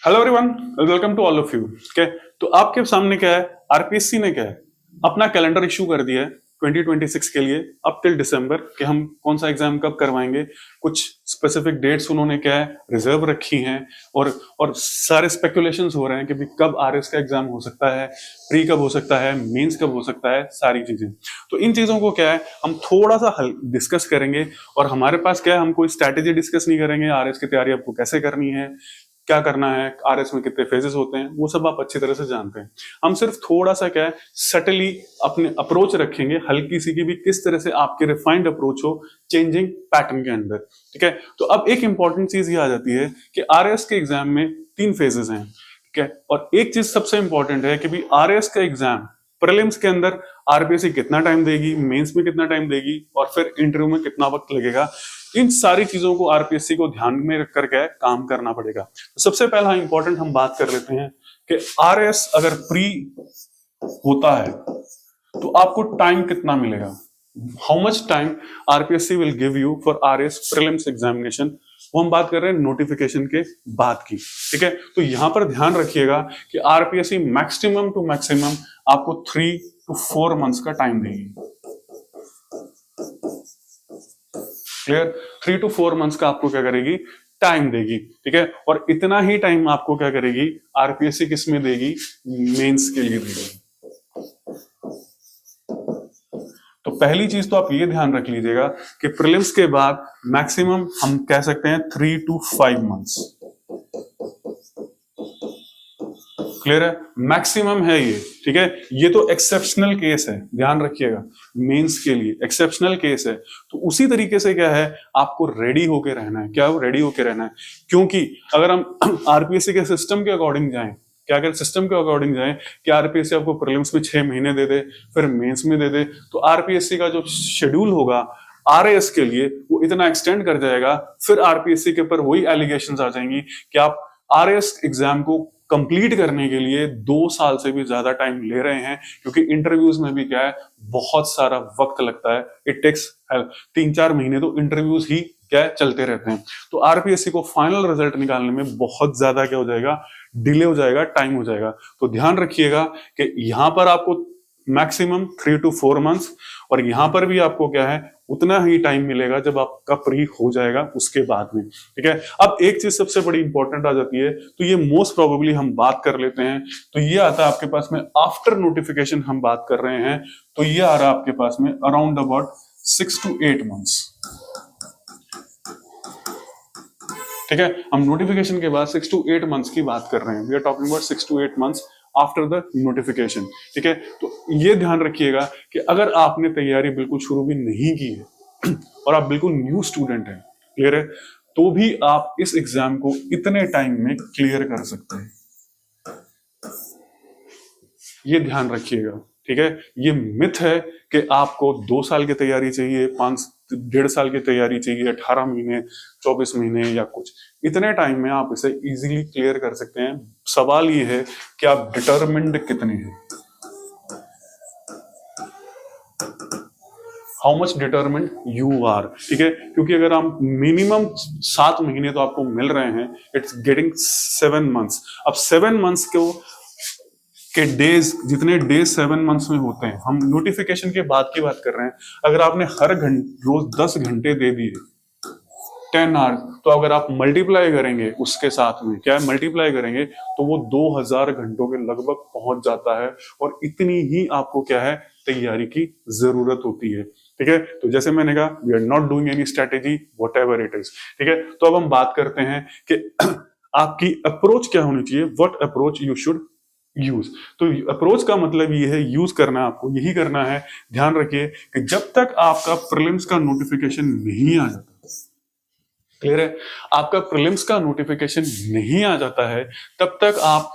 Hello everyone, welcome to all of you. Okay, तो आपके सामने क्या है, आरपीएससी ने क्या है अपना कैलेंडर इशू कर दिया है 2026 के लिए अप टिल दिसंबर कि हम कौन सा एग्जाम कब करवाएंगे। कुछ स्पेसिफिक डेट्स उन्होंने क्या है रिजर्व रखी हैं और सारे स्पेकुलेशंस हो रहे हैं कि भी कब आरएस का एग्जाम हो सकता है, प्री कब हो सकता है, मेंस कब हो सकता है, सारी चीजें। तो इन चीजों को क्या है हम थोड़ा सा डिस्कस करेंगे। और हमारे पास क्या है, हम कोई स्ट्रैटेजी डिस्कस नहीं करेंगे आरएस की तैयारी आपको कैसे करनी है, क्या करना है, आरएस में कितने फेजेस होते हैं, वो सब आप अच्छी तरह से जानते हैं। हम सिर्फ थोड़ा सा क्या है सटली अपने अप्रोच रखेंगे, हल्की सी की भी किस तरह से आपकी रिफाइंड अप्रोच हो चेंजिंग पैटर्न के अंदर। ठीक है, तो अब एक इंपॉर्टेंट चीज ये आ जाती है कि आरएस के एग्जाम में 3 फेजेस हैं। ठीक है, और एक चीज सबसे इंपॉर्टेंट है कि भी आरएस का एग्जाम प्रीलिम्स के अंदर आरपीएससी कितना टाइम देगी, मेंस में कितना टाइम देगी और फिर इंटरव्यू में कितना वक्त लगेगा। इन सारी चीजों को आरपीएससी को ध्यान में रख करके काम करना पड़ेगा। तो सबसे पहला इंपॉर्टेंट हम बात कर लेते हैं कि आरएस अगर प्री होता है तो आपको टाइम कितना मिलेगा, how much time RPSC will give you for RS prelims examination. वो हम बात कर रहे हैं नोटिफिकेशन के बाद की। ठीक है, तो यहां पर ध्यान रखिएगा कि आरपीएससी मैक्सिमम टू मैक्सिमम आपको 3 to 4 मंथ्स का टाइम देगी। क्लियर, 3 to 4 मंथ्स का आपको क्या करेगी टाइम देगी। ठीक है, और इतना ही टाइम आपको क्या करेगी आरपीएससी किस में देगी, मेंस के लिए देगी। तो पहली चीज तो आप ये ध्यान रख लीजिएगा कि प्रीलिम्स के बाद मैक्सिमम हम कह सकते हैं 3 to 5 मंथ्स। क्लियर है, मैक्सिमम है ये। ठीक है, ये तो एक्सेप्शनल केस है, ध्यान रखिएगा, मेंस के लिए एक्सेप्शनल केस है। तो उसी तरीके से क्या है आपको रेडी होके रहना है। क्या रेडी होके रहना है, क्योंकि अगर हम आरपीएससी के सिस्टम के अकॉर्डिंग जाएं, क्या अगर सिस्टम के अकॉर्डिंग जाएं कि आरपीएससी आपको प्रीलिम्स में 6 महीने दे दे फिर मेंस में दे दे, तो आरपीएससी का जो शेड्यूल होगा आरएएस के लिए वो इतना एक्सटेंड कर जाएगा, फिर आरपीएससी के ऊपर वही एलिगेशंस आ जाएंगी कि आप आरएएस एग्जाम को कंप्लीट करने के लिए 2 साल से भी ज्यादा टाइम ले रहे हैं, क्योंकि इंटरव्यूज में भी क्या है बहुत सारा वक्त लगता है। इट टेक्स 3-4 महीने तो इंटरव्यूज ही क्या है चलते रहते हैं। तो आरपीएससी को फाइनल रिजल्ट निकालने में बहुत ज्यादा क्या हो जाएगा, डिले हो जाएगा, टाइम हो जाएगा। तो ध्यान रखिएगा कि यहां पर आपको मैक्सिमम 3 to 4 मंथ्स और यहां पर भी आपको क्या है उतना ही टाइम मिलेगा जब आपका प्री हो जाएगा उसके बाद में। ठीक है, अब एक चीज सबसे बड़ी इंपॉर्टेंट आ जाती है, तो ये मोस्ट प्रोबेबली हम बात कर लेते हैं। तो ये आता है आपके पास में आफ्टर नोटिफिकेशन हम बात कर रहे हैं, तो ये आ रहा है आपके पास में अराउंड अबाउट 6 to 8 मंथ्स। ठीक है, हम नोटिफिकेशन के बाद 6 to 8 मंथ्स की बात कर रहे हैं। We are talking about 6 to 8 months after the notification. ठीक है, तो ये ध्यान रखिएगा कि अगर आपने तैयारी बिल्कुल शुरू भी नहीं की है और आप बिल्कुल न्यू स्टूडेंट हैं, क्लियर है, तो भी आप इस एग्जाम को इतने टाइम में क्लियर कर सकते हैं। ये ध्यान रखिएगा। ठीक है, ये मिथ है कि आपको 2 साल की तैयारी चाहिए, 1.5 साल की तैयारी चाहिए, 18 महीने, 24 महीने या कुछ, इतने टाइम में आप इसे इजीली क्लियर कर सकते हैं। सवाल ये है कि आप डिटरमिन्ड कितने हैं, how much determined you are. ठीक है, क्योंकि अगर आप मिनिमम 7 महीने तो आपको मिल रहे हैं, इट्स गेटिंग 7 मंथ्स। अब 7 मंथ्स के डेज, जितने डेज 7 मंथ्स में होते हैं, हम नोटिफिकेशन के बाद की बात कर रहे हैं। अगर आपने हर रोज 10 घंटे दे दिए 10 आवर्स, तो अगर आप मल्टीप्लाई करेंगे उसके साथ में क्या है मल्टीप्लाई करेंगे तो वो 2000 घंटों के लगभग पहुंच जाता है। और इतनी ही आपको क्या है तैयारी की जरूरत होती है। ठीक है, तो जैसे मैंने कहा we are not doing any strategy whatever it is. ठीक है, तो अब हम बात करते हैं कि आपकी अप्रोच क्या होनी चाहिए, what approach you should use. तो अप्रोच का मतलब ये है यूज करना, आपको यही करना है। ध्यान रखिए कि जब तक आपका प्रीलिम्स का नोटिफिकेशन नहीं आ जाता, क्लियर है, आपका प्रीलिम्स का नोटिफिकेशन नहीं आ जाता है, तब तक आप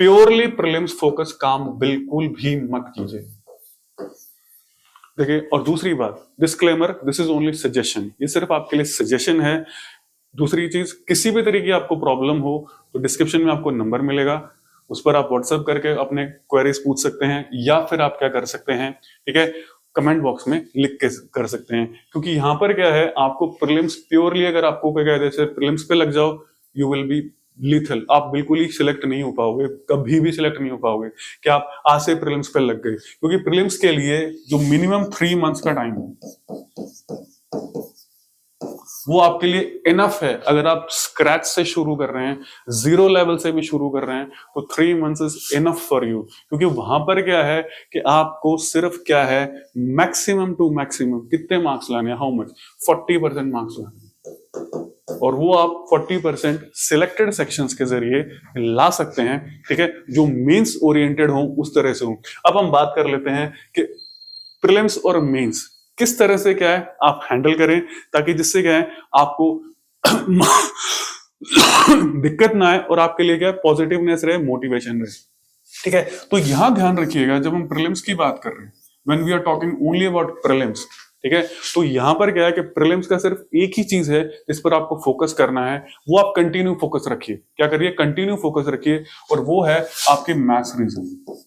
प्योरली प्रीलिम्स फोकस काम बिल्कुल भी मत कीजिए। देखिए, और दूसरी बात, disclaimer, this is only suggestion, ये सिर्फ आपके लिए सजेशन है। दूसरी चीज, किसी भी तरीके की आपको प्रॉब्लम हो तो डिस्क्रिप्शन में आपको नंबर मिलेगा, उस पर आप व्हाट्सएप करके अपने क्वेरीज पूछ सकते हैं, या फिर आप क्या कर सकते हैं, ठीक है, कमेंट बॉक्स में लिख के कर सकते हैं। क्योंकि यहाँ पर क्या है, आपको प्रीलिम्स प्योरली, अगर आपको क्या कहते हैं प्रीलिम्स पे लग जाओ, यू विल बी लीथल, आप बिल्कुल ही सिलेक्ट नहीं हो पाओगे, कभी भी सिलेक्ट नहीं हो पाओगे कि आप आज से प्रीलिम्स पे लग गए, क्योंकि प्रीलिम्स के लिए जो मिनिमम 3 मंथ्स का टाइम है वो आपके लिए इनफ है। अगर आप स्क्रैच से शुरू कर रहे हैं, जीरो लेवल से भी शुरू कर रहे हैं, तो 3 months is enough for you, क्योंकि वहां पर क्या है कि आपको सिर्फ क्या है, मैक्सिमम टू मैक्सिमम कितने मार्क्स लाने हैं, हाउ मच, 40% मार्क्स लाने हैं, और वो आप 40% सिलेक्टेड सेक्शंस के जरिए ला सकते हैं, ठीक है, जो मेंस ओरिएंटेड हो उस तरह से हो। अब हम बात कर लेते हैं कि प्रीलिम्स और मेंस किस तरह से क्या है आप हैंडल करें, ताकि जिससे क्या है आपको दिक्कत ना आए और आपके लिए क्या है पॉजिटिवनेस रहे, मोटिवेशन रहे, ठीक है। तो यहां ध्यान रखिएगा जब हम प्रीलिम्स की बात कर रहे हैं, when we are talking only about prelims, ठीक है, तो यहां पर क्या है कि प्रीलिम्स का सिर्फ एक ही चीज है जिस पर आपको फोकस करना है, वो आप कंटिन्यू फोकस रखिए। क्या करिए, कंटिन्यू फोकस रखिए, और वो है आपके मैथ्स रीजनिंग,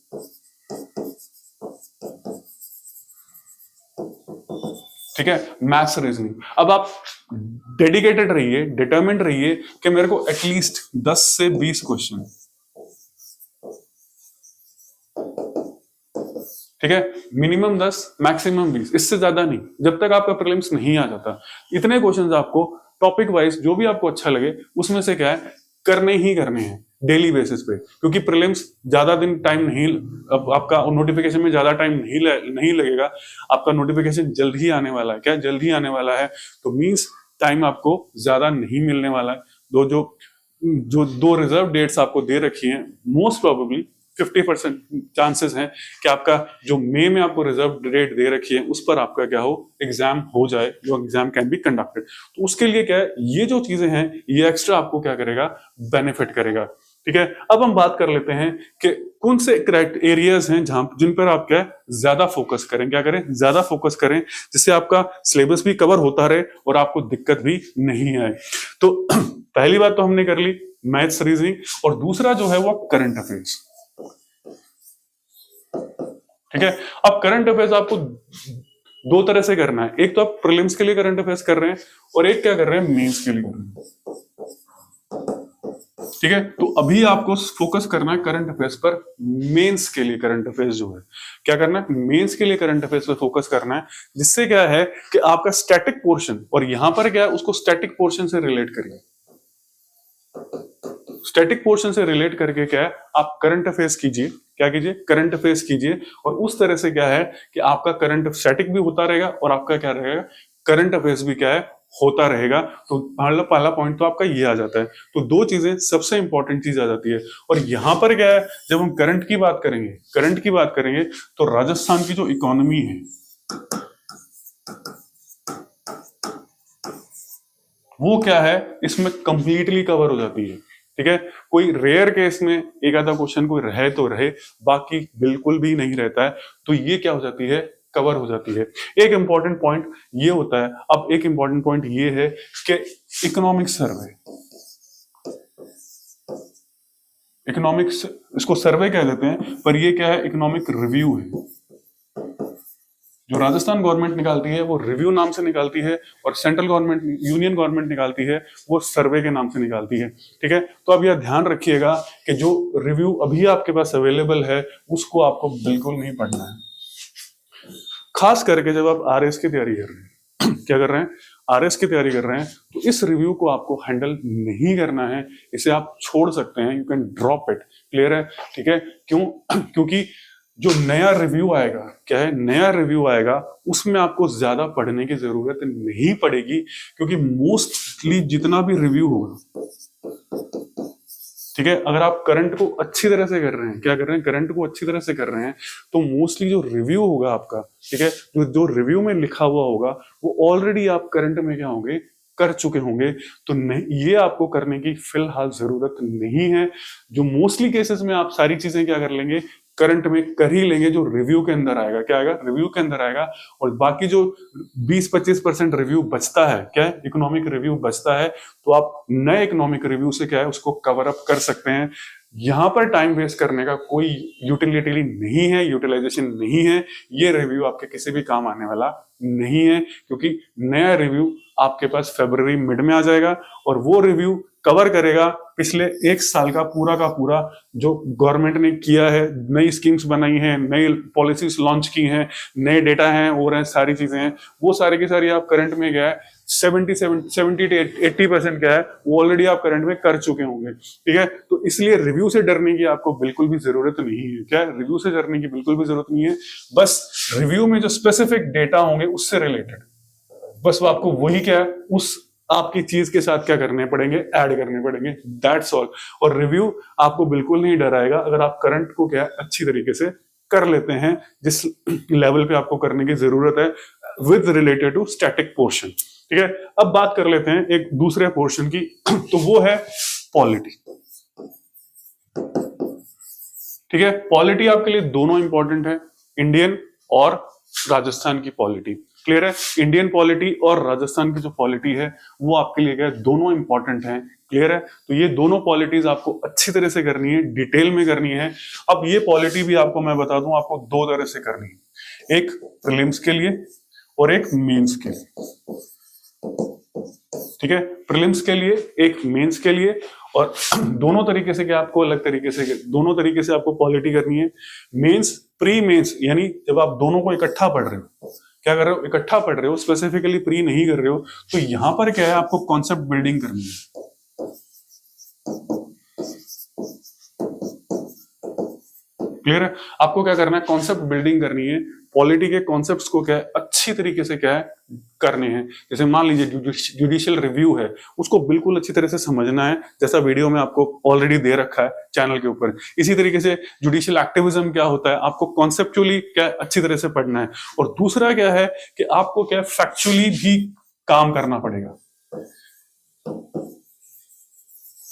ठीक है, मैथ्स रीजनिंग। अब आप डेडिकेटेड रहिए, डिटरमिन्ड रहिए कि मेरे को एटलीस्ट 10 से 20 क्वेश्चन, ठीक है, मिनिमम 10 मैक्सिमम 20, इससे ज्यादा नहीं, जब तक आपका प्रीलिम्स नहीं आ जाता। इतने क्वेश्चंस आपको टॉपिक वाइज जो भी आपको अच्छा लगे उसमें से क्या है करने ही करने हैं डेली बेसिस पे, क्योंकि प्रीलिम्स ज्यादा दिन टाइम नहीं, अब आपका नोटिफिकेशन में ज्यादा टाइम नहीं लगेगा, आपका नोटिफिकेशन जल्द ही आने वाला है, क्या जल्द ही आने वाला है, तो मींस टाइम आपको ज्यादा नहीं मिलने वाला है। जो दो रिजर्व डेट्स आपको दे रखी हैं, मोस्ट प्रोबेबली 50% चांसेस हैं कि आपका जो मई में आपको रिजर्व डेट दे रखी है उस पर आपका क्या हो, एग्जाम हो जाए, जो एग्जाम कैन बी कंडक्टेड। तो उसके लिए क्या है, ये जो चीजें हैं ये एक्स्ट्रा आपको क्या करेगा, बेनिफिट करेगा, ठीक है। अब हम बात कर लेते हैं कि कौन से एरियाज हैं जहां जिन पर आप क्या ज्यादा फोकस करें, क्या करें, ज्यादा फोकस करें, जिससे आपका सिलेबस भी कवर होता रहे और आपको दिक्कत भी नहीं आए। तो पहली बात तो हमने कर ली मैथ्स रीजनिंग, और दूसरा जो है वो करंट अफेयर्स, ठीक है। अब करंट अफेयर्स आपको दो तरह से करना है, एक तो आप प्रीलिम्स के लिए करंट अफेयर्स कर रहे हैं और एक क्या कर रहे हैं, मेंस के लिए कर रहे हैं, ठीक है। तो अभी आपको फोकस करना है करंट अफेयर्स पर, मेंस के लिए करंट अफेयर्स जो है क्या करना है, मेंस के लिए करंट अफेयर्स पर फोकस करना है, जिससे क्या है कि आपका स्टैटिक पोर्शन, और यहां पर क्या है उसको स्टैटिक पोर्शन से रिलेट करिए, स्टैटिक पोर्शन से रिलेट करके क्या है आप करंट अफेयर्स कीजिए, क्या कीजिए, करंट अफेयर्स कीजिए, और उस तरह से क्या है कि आपका करंट स्टैटिक भी होता रहेगा और आपका क्या रहेगा, करंट अफेयर्स भी क्या है होता रहेगा। तो पहला पॉइंट तो आपका ये आ जाता है। तो दो चीजें सबसे इंपॉर्टेंट चीज आ जाती है, और यहां पर क्या है जब हम करंट की बात करेंगे, करंट की बात करेंगे तो राजस्थान की जो इकोनॉमी है वो क्या है इसमें कंप्लीटली कवर हो जाती है, ठीक है। कोई रेयर केस में एक आधा क्वेश्चन कोई रहे तो रहे, बाकी बिल्कुल भी नहीं रहता है, तो ये क्या हो जाती है, कवर हो जाती है। एक इंपॉर्टेंट पॉइंट ये होता है, अब एक इंपॉर्टेंट पॉइंट ये है कि इकोनॉमिक सर्वे, इकोनॉमिक्स इसको सर्वे कह देते हैं, पर ये क्या है, इकोनॉमिक रिव्यू है, जो राजस्थान गवर्नमेंट निकालती है वो रिव्यू नाम से निकालती है, और सेंट्रल गवर्नमेंट, यूनियन गवर्नमेंट निकालती है वो सर्वे के नाम से निकालती है, ठीक है। तो अब यह ध्यान रखिएगा कि जो रिव्यू अभी आपके पास अवेलेबल है उसको आपको बिल्कुल नहीं पढ़ना है, खास करके जब आप आरएस की तैयारी कर रहे हैं क्या कर रहे हैं, आरएस की तैयारी कर रहे हैं, तो इस रिव्यू को आपको हैंडल नहीं करना है, इसे आप छोड़ सकते हैं, you can drop it, clear है, ठीक है। क्यों, क्योंकि जो नया रिव्यू आएगा, क्या है, नया रिव्यू आएगा उसमें आपको ज्यादा पढ़ने की जरूरत नहीं पड़ेगी, क्योंकि मोस्टली जितना भी रिव्यू होगा, ठीक है, अगर आप करंट को अच्छी तरह से कर रहे हैं, क्या कर रहे हैं, करंट को अच्छी तरह से कर रहे हैं, तो मोस्टली जो रिव्यू होगा आपका, ठीक है, जो रिव्यू में लिखा हुआ होगा वो ऑलरेडी आप करंट में क्या होंगे, कर चुके होंगे, तो नहीं, ये आपको करने की फिलहाल जरूरत नहीं है। जो मोस्टली केसेस में आप सारी चीजें क्या कर लेंगे, करंट में कर ही लेंगे, जो रिव्यू के अंदर आएगा, क्या आएगा, रिव्यू के अंदर आएगा, और बाकी जो 20-25% रिव्यू बचता है, क्या है, इकोनॉमिक रिव्यू बचता है, तो आप नए इकोनॉमिक रिव्यू से क्या है उसको कवर अप कर सकते हैं। यहां पर टाइम वेस्ट करने का कोई यूटिलिटी नहीं है, यूटिलाइजेशन नहीं है, ये रिव्यू आपके किसी भी काम आने वाला नहीं है, क्योंकि नया रिव्यू आपके पास फरवरी मिड में आ जाएगा, और वो रिव्यू कवर करेगा पिछले एक साल का पूरा जो गवर्नमेंट ने किया है, नई स्कीम्स बनाई हैं, नई पॉलिसीज लॉन्च की हैं, नए डेटा हैं और हैं, सारी चीजें हैं, वो सारी की सारी आप करंट में क्या है 70 to 80% क्या है वो ऑलरेडी आप करंट में कर चुके होंगे। ठीक है, तो इसलिए रिव्यू से डरने की आपको बिल्कुल भी जरूरत नहीं है। क्या है, रिव्यू से डरने की बिल्कुल भी जरूरत नहीं है। बस रिव्यू में जो स्पेसिफिक डेटा होंगे उससे रिलेटेड, बस वो आपको वही क्या है उस आपकी चीज के साथ क्या करने पड़ेंगे, ऐड करने पड़ेंगे, दैट्स ऑल। और रिव्यू आपको बिल्कुल नहीं डराएगा अगर आप करंट को क्या अच्छी तरीके से कर लेते हैं जिस लेवल पे आपको करने की जरूरत है with related to static portion. ठीक है, अब बात कर लेते हैं एक दूसरे पोर्शन की, तो वो है पॉलिटी। ठीक है, पॉलिटी आपके लिए दोनों इंपॉर्टेंट है, इंडियन और राजस्थान की पॉलिटी। क्लियर है, इंडियन पॉलिटी और राजस्थान की जो पॉलिटी है वो आपके लिए क्या दोनों इंपॉर्टेंट हैं। क्लियर है, तो ये दोनों पॉलिटीज आपको अच्छी तरह से करनी है, डिटेल में करनी है। अब ये पॉलिटी भी आपको मैं बता दूं, आपको दो तरह से करनी है, एक प्रीलिम्स के लिए और एक मेंस के लिए। ठीक है, प्रीलिम्स के लिए एक, मेंस के लिए, और दोनों तरीके से क्या आपको अलग तरीके से दोनों तरीके से आपको पॉलिटी करनी है। मेंस, प्री मेंस, यानी जब आप दोनों को इकट्ठा पढ़ रहे हो, क्या कर रहे हो, इकट्ठा पढ़ रहे हो, स्पेसिफिकली प्री नहीं कर रहे हो, तो यहां पर क्या है आपको कॉन्सेप्ट बिल्डिंग करनी है। क्लियर है, आपको क्या करना है, कॉन्सेप्ट बिल्डिंग करनी है, पॉलिटी के कॉन्सेप्ट्स को क्या है अच्छी तरीके से क्या है करने हैं। जैसे मान लीजिए जुडिशियल रिव्यू है, उसको बिल्कुल अच्छी तरह से समझना है, जैसा वीडियो में आपको ऑलरेडी दे रखा है चैनल के ऊपर। इसी तरीके से जुडिशियल एक्टिविज्म क्या होता है, आपको कॉन्सेप्चुअली क्या अच्छी तरह से पढ़ना है। और दूसरा क्या है कि आपको क्या फैक्चुअली भी काम करना पड़ेगा।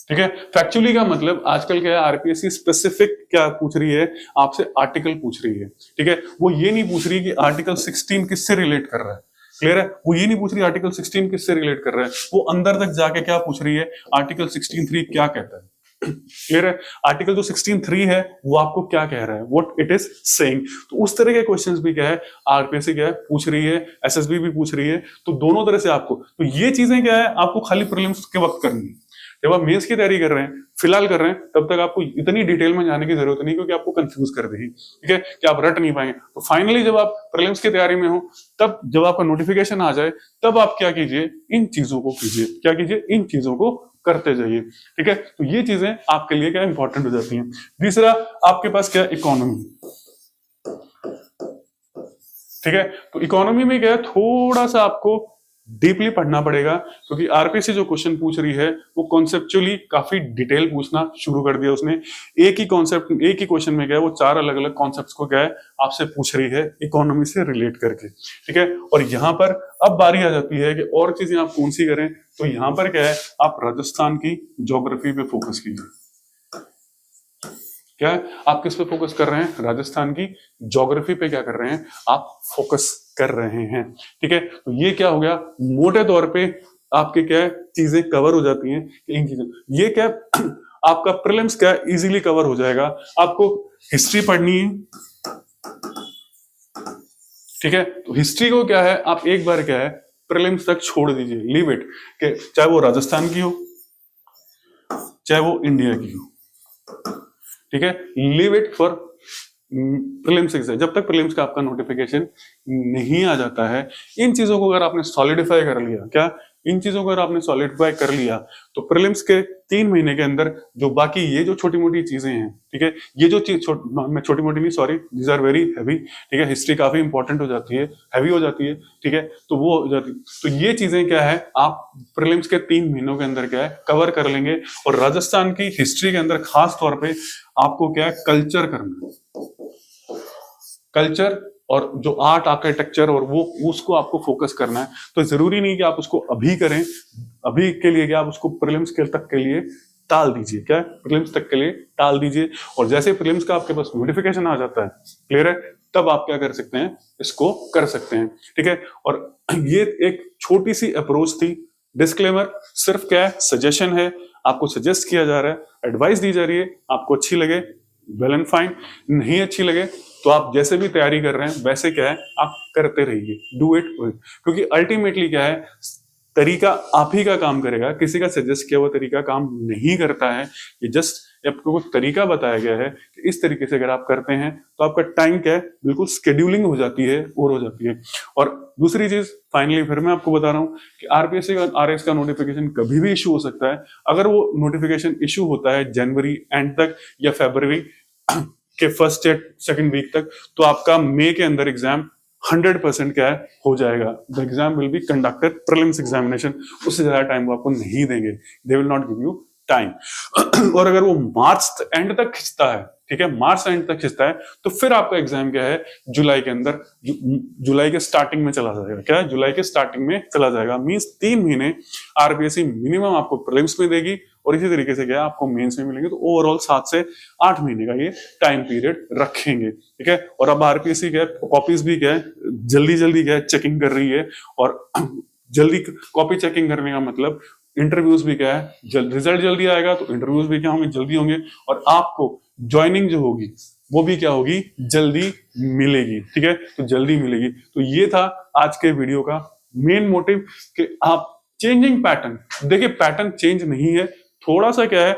ठीक है, फैक्चुअली का मतलब आजकल क्या है, आरपीएससी स्पेसिफिक क्या पूछ रही है आपसे, आर्टिकल पूछ रही है। ठीक है, वो ये नहीं पूछ रही कि आर्टिकल 16 किससे रिलेट कर रहा है। क्लियर है, वो ये नहीं पूछ रही आर्टिकल 16 किससे रिलेट कर रहा है, वो अंदर तक जाके क्या पूछ रही है, आर्टिकल 16(3) क्या कहता है। क्लियर है, आर्टिकल जो 16(3) है वो आपको क्या कह रहा है, व्हाट इट इज सेइंग। तो उस तरह के क्वेश्चंस भी क्या है आरपीएससी क्या है पूछ रही है, एसएसबी भी पूछ रही है। तो दोनों तरह से आपको, तो ये चीजें क्या है आपको खाली प्रीलिम्स के वक्त करनी है। जब आप मेंस की तैयारी कर रहे हैं, फिलहाल कर रहे हैं, तब तक आपको इतनी डिटेल में जाने की जरूरत नहीं, क्योंकि आपको कंफ्यूज कर देगी। ठीक है, कि आप रट नहीं पाएंगे। तो फाइनली जब आप प्रीलिम्स की तैयारी में हो, तब जब आपका नोटिफिकेशन आ जाए, तब आप क्या कीजिए, इन चीजों को कीजिए, क्या कीजिए, इन चीजों को करते जाइए। ठीक है, तो ये चीजें आपके लिए क्या इंपॉर्टेंट हो जाती हैं। तीसरा आपके पास क्या, इकोनॉमी। ठीक है, तो इकोनॉमी में क्या है, थोड़ा सा आपको डीपली पढ़ना पड़ेगा, क्योंकि आरपीएससी जो क्वेश्चन पूछ रही है वो कॉन्सेप्चुअली काफी डिटेल पूछना शुरू कर दिया उसने। एक ही कॉन्सेप्ट, एक ही क्वेश्चन में क्या है वो 4 अलग अलग कॉन्सेप्ट्स को क्या है आपसे पूछ रही है इकोनॉमी से रिलेट करके। ठीक है, और यहाँ पर अब बारी आ जाती है कि और चीजें आप कौन सी करें, तो यहाँ पर क्या है आप राजस्थान की ज्योग्राफी पे फोकस कीजिए। क्या है, आप किस पे फोकस कर रहे हैं, राजस्थान की ज्योग्राफी पे क्या कर रहे हैं आप फोकस कर रहे हैं। ठीक है, तो ये क्या हो गया, मोटे तौर पे आपके क्या चीजें कवर हो जाती हैं, इन चीजों, ये क्या आपका प्रीलिम्स क्या इजीली कवर हो जाएगा। आपको हिस्ट्री पढ़नी है। ठीक है, तो हिस्ट्री को क्या है आप एक बार क्या है प्रीलिम्स तक छोड़ दीजिए, लीव इट, कि चाहे वो राजस्थान की हो चाहे वो इंडिया की हो। ठीक है, leave it for prelims exam, जब तक प्रीलिम्स का आपका नोटिफिकेशन नहीं आ जाता है। इन चीजों को अगर आपने सॉलिडिफाई कर लिया, क्या इन चीजों को अगर आपने सॉलिडिफाई कर लिया, तो प्रीलिम्स के 3 महीने के अंदर जो बाकी ये जो छोटी मोटी चीजें हैं, ठीक है, ये जो चीज मैं छोटी मोटी नहीं, sorry, these are very heavy. ठीक है, हिस्ट्री काफी इंपॉर्टेंट हो जाती है, हैवी हो जाती है। ठीक है, तो वो हो जाती, तो ये चीजें क्या है आप प्रीलिम्स के 3 महीनों के अंदर क्या है कवर कर लेंगे। और राजस्थान की हिस्ट्री के अंदर खास तौर पर आपको क्या है कल्चर करना है, कल्चर और जो आर्ट आर्किटेक्चर, और वो उसको आपको फोकस करना है। तो जरूरी नहीं कि आप उसको अभी करें, अभी के लिए क्या आप उसको प्रीलिम्स के तक के लिए टाल दीजिए, क्या प्रीलिम्स तक के लिए टाल दीजिए। और जैसे प्रीलिम्स का आपके पास नोटिफिकेशन आ जाता है, क्लियर है, तब आप क्या कर सकते हैं, इसको कर सकते हैं। ठीक है, और ये एक छोटी सी अप्रोच थी, डिस्क्लेमर सिर्फ क्या है सजेशन है, आपको सजेस्ट किया जा रहा है, एडवाइस दी जा रही है, आपको अच्छी लगे वेल एंड फाइन, नहीं अच्छी लगे तो आप जैसे भी तैयारी कर रहे हैं वैसे क्या है आप करते रहिए, डू इट। क्योंकि अल्टीमेटली क्या है तरीका आप ही का काम करेगा, किसी का सजेस्ट किया हुआ तरीका काम नहीं करता है। ये जस्ट आपको कुछ तरीका बताया गया है कि इस तरीके से अगर आप करते हैं तो आपका टाइम क्या है, बिल्कुल शेड्यूलिंग हो जाती है और हो जाती है। और दूसरी चीज फाइनली फिर मैं आपको बता रहा हूँ कि आरपीएससी का आरएस का नोटिफिकेशन कभी भी इशू हो सकता है। अगर वो नोटिफिकेशन इशू होता है जनवरी एंड तक या फरवरी के फर्स्ट या सेकंड वीक तक, तो आपका मई के अंदर एग्जाम 100% क्या है हो जाएगा। The exam will be conducted prelims examination, उससे ज्यादा टाइम वो आपको नहीं देंगे, they will not give you time. और अगर वो मार्च एंड तक खिंचता है, ठीक है, मार्च एंड तक खिंचता है, तो फिर आपका एग्जाम क्या है जुलाई के अंदर, जुलाई के स्टार्टिंग में चला जाएगा। क्या है, जुलाई के स्टार्टिंग में चला जाएगा। मींस 3 महीने आरपीएससी मिनिमम आपको प्रीलिम्स में देगी और इसी तरीके से क्या है आपको मेंस में मिलेंगे। तो ओवरऑल 7 से 8 महीने का ये टाइम पीरियड रखेंगे, ठीक है। और अब आरपीएससी क्या है, कॉपीज भी क्या है जल्दी जल्दी क्या है चेकिंग कर रही है। और जल्दी कॉपी चेकिंग करने का मतलब इंटरव्यूज भी क्या है रिजल्ट जल्दी आएगा, तो इंटरव्यूज भी क्या होंगे जल्दी होंगे, और आपको ज्वाइनिंग जो होगी वो भी क्या होगी जल्दी मिलेगी, ठीक है, तो जल्दी मिलेगी। तो ये था आज के वीडियो का मेन मोटिव कि आप चेंजिंग पैटर्न, देखिए पैटर्न चेंज नहीं है, थोड़ा सा क्या है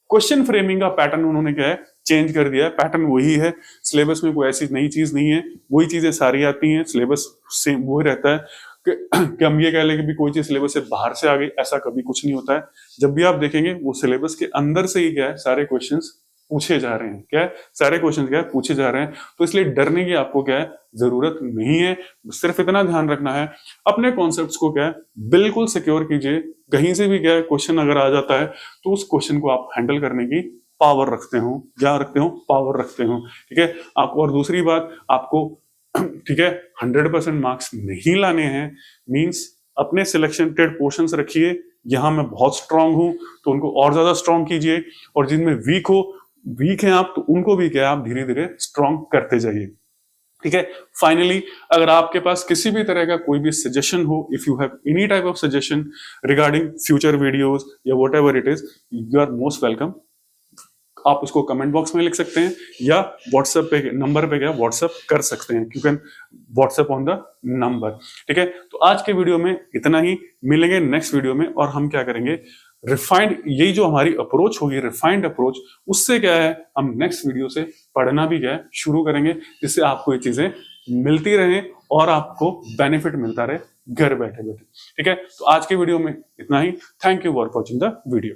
क्वेश्चन फ्रेमिंग का पैटर्न उन्होंने क्या है चेंज कर दिया है। पैटर्न वही है, सिलेबस में कोई ऐसी नई चीज नहीं है, वही चीजें सारी आती हैं, सिलेबस सेम वही रहता है। कि हम ये कह लें कि भी कोई चीज सिलेबस से बाहर से आ गई, ऐसा कभी कुछ नहीं होता है। जब भी आप देखेंगे वो सिलेबस के अंदर से ही क्या है सारे क्वेश्चंस पूछे जा रहे हैं, क्या है सारे क्वेश्चंस क्या है पूछे जा रहे हैं। तो इसलिए डरने की आपको क्या है जरूरत नहीं है, सिर्फ इतना ध्यान रखना है अपने कॉन्सेप्ट्स को क्या है बिल्कुल सिक्योर कीजिए। कहीं से भी क्या है क्वेश्चन अगर आ जाता है तो उस क्वेश्चन को आप हैंडल करने की पावर रखते हो, क्या रखते हो, पावर रखते हो, ठीक है आपको। और दूसरी बात आपको ठीक है 100% मार्क्स नहीं लाने हैं, मींस अपने सिलेक्टेड पोर्शंस रखिए। यहां मैं बहुत स्ट्रांग हूं तो उनको और ज्यादा स्ट्रांग कीजिए, और जिनमें वीक हैं आप तो उनको भी क्या आप धीरे धीरे स्ट्रांग करते जाइए, ठीक है। फाइनली अगर आपके पास किसी भी तरह का कोई भी सजेशन हो, if you have any type of suggestion regarding future videos या whatever it is, you are most welcome. आप उसको कमेंट बॉक्स में लिख सकते हैं या व्हाट्सएप पे नंबर पे क्या व्हाट्सएप कर सकते हैं, you can WhatsApp on the number, ठीक है। तो आज के वीडियो में इतना ही, मिलेंगे नेक्स्ट वीडियो में। और हम क्या करेंगे रिफाइंड, यही जो हमारी अप्रोच होगी रिफाइंड अप्रोच, उससे क्या है हम नेक्स्ट वीडियो से पढ़ना भी क्या है शुरू करेंगे, जिससे आपको ये चीजें मिलती रहे और आपको बेनिफिट मिलता रहे घर बैठे बैठे, ठीक है। तो आज के वीडियो में इतना ही। Thank you for watching the video.